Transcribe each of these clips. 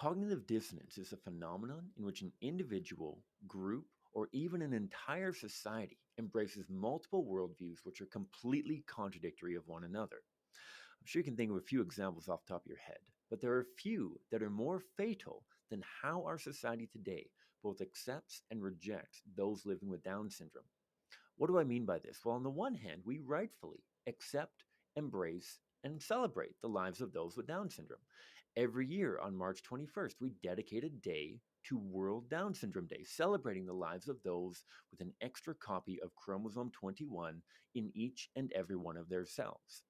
Cognitive dissonance is a phenomenon in which an individual, group, or even an entire society embraces multiple worldviews which are completely contradictory of one another. I'm sure you can think of a few examples off the top of your head, but there are a few that are more fatal than how our society today both accepts and rejects those living with Down syndrome. What do I mean by this? Well, on the one hand, we rightfully accept, embrace, and celebrate the lives of those with Down syndrome. Every year on March 21st, we dedicate a day to World Down Syndrome Day, celebrating the lives of those with an extra copy of chromosome 21 in each and every one of their cells.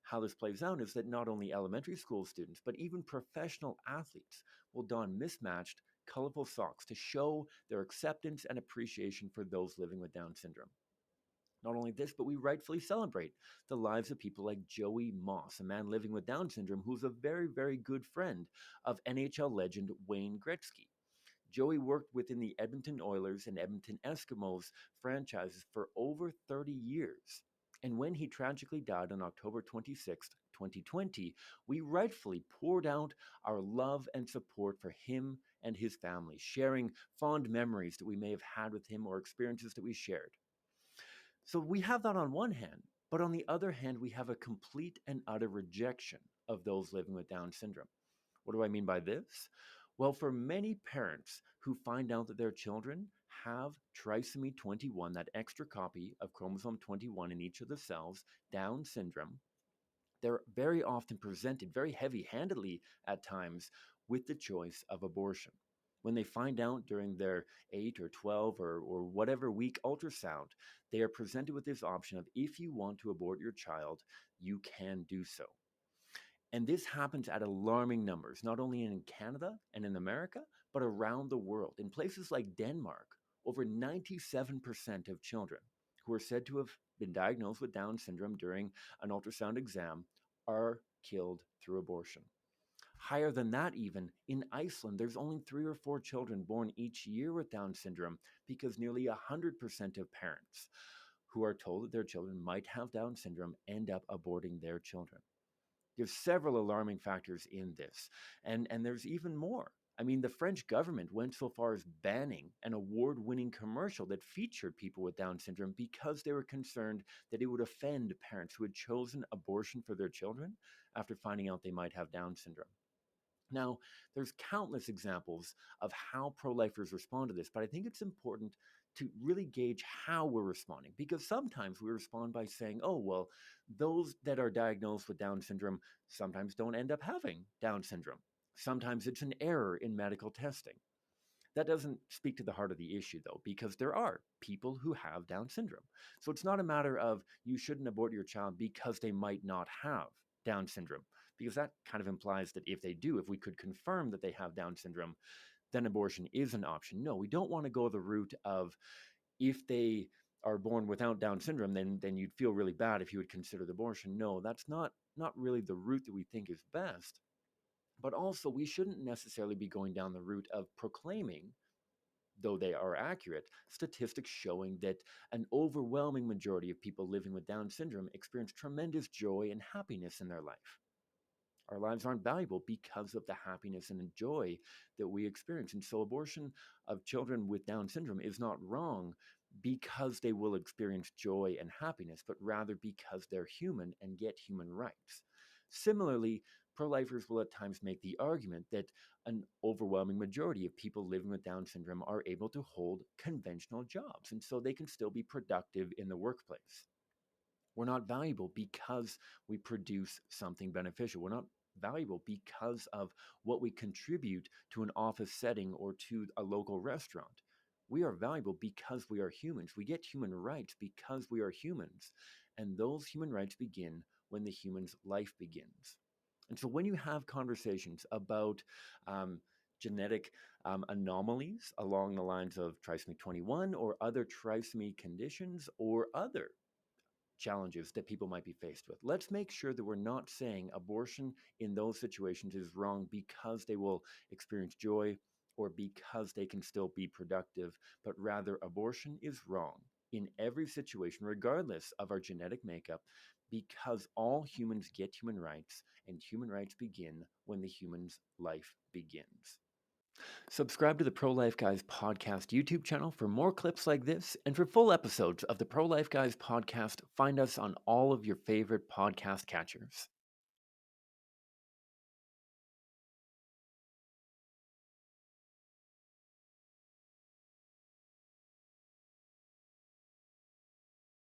How this plays out is that not only elementary school students, but even professional athletes will don mismatched, colorful socks to show their acceptance and appreciation for those living with Down syndrome. Not only this, but we rightfully celebrate the lives of people like Joey Moss, a man living with Down syndrome who's a very, very good friend of NHL legend Wayne Gretzky. Joey worked within the Edmonton Oilers and Edmonton Eskimos franchises for over 30 years. And when he tragically died on October 26th, 2020, we rightfully poured out our love and support for him and his family, sharing fond memories that we may have had with him or experiences that we shared. So we have that on one hand, but on the other hand, we have a complete and utter rejection of those living with Down syndrome. What do I mean by this? Well, for many parents who find out that their children have trisomy 21, that extra copy of chromosome 21 in each of the cells, Down syndrome, they're very often presented very heavy handedly at times with the choice of abortion. When they find out during their 8 or 12 or whatever week ultrasound, they are presented with this option of if you want to abort your child, you can do so. And this happens at alarming numbers, not only in Canada and in America, but around the world. In places like Denmark, over 97% of children who are said to have been diagnosed with Down syndrome during an ultrasound exam are killed through abortion. Higher than that, even in Iceland, there's only 3 or 4 children born each year with Down syndrome because nearly 100% of parents who are told that their children might have Down syndrome end up aborting their children. There's several alarming factors in this, and there's even more. I mean, the French government went so far as banning an award-winning commercial that featured people with Down syndrome because they were concerned that it would offend parents who had chosen abortion for their children after finding out they might have Down syndrome. Now, there's countless examples of how pro-lifers respond to this, but I think it's important to really gauge how we're responding because sometimes we respond by saying, oh, well, those that are diagnosed with Down syndrome sometimes don't end up having Down syndrome. Sometimes it's an error in medical testing. That doesn't speak to the heart of the issue, though, because there are people who have Down syndrome. So it's not a matter of you shouldn't abort your child because they might not have Down syndrome, because that kind of implies that if they do, if we could confirm that they have Down syndrome, then abortion is an option. No, we don't want to go the route of if they are born without Down syndrome, then you'd feel really bad if you would consider the abortion. No, that's not really the route that we think is best. But also, we shouldn't necessarily be going down the route of proclaiming, though they are accurate, statistics showing that an overwhelming majority of people living with Down syndrome experience tremendous joy and happiness in their life. Our lives aren't valuable because of the happiness and joy that we experience. And so, abortion of children with Down syndrome is not wrong because they will experience joy and happiness, but rather because they're human and get human rights. Similarly, pro lifers will at times make the argument that an overwhelming majority of people living with Down syndrome are able to hold conventional jobs, and so they can still be productive in the workplace. We're not valuable because we produce something beneficial. We're not valuable because of what we contribute to an office setting or to a local restaurant. We are valuable because we are humans. We get human rights because we are humans. And those human rights begin when the human's life begins. And so when you have conversations about genetic anomalies along the lines of trisomy 21 or other trisomy conditions or other challenges that people might be faced with. Let's make sure that we're not saying abortion in those situations is wrong because they will experience joy or because they can still be productive, but rather abortion is wrong in every situation, regardless of our genetic makeup, because all humans get human rights, and human rights begin when the human's life begins. Subscribe to the Pro Life Guys podcast YouTube channel for more clips like this, and for full episodes of the Pro Life Guys podcast, find us on all of your favorite podcast catchers.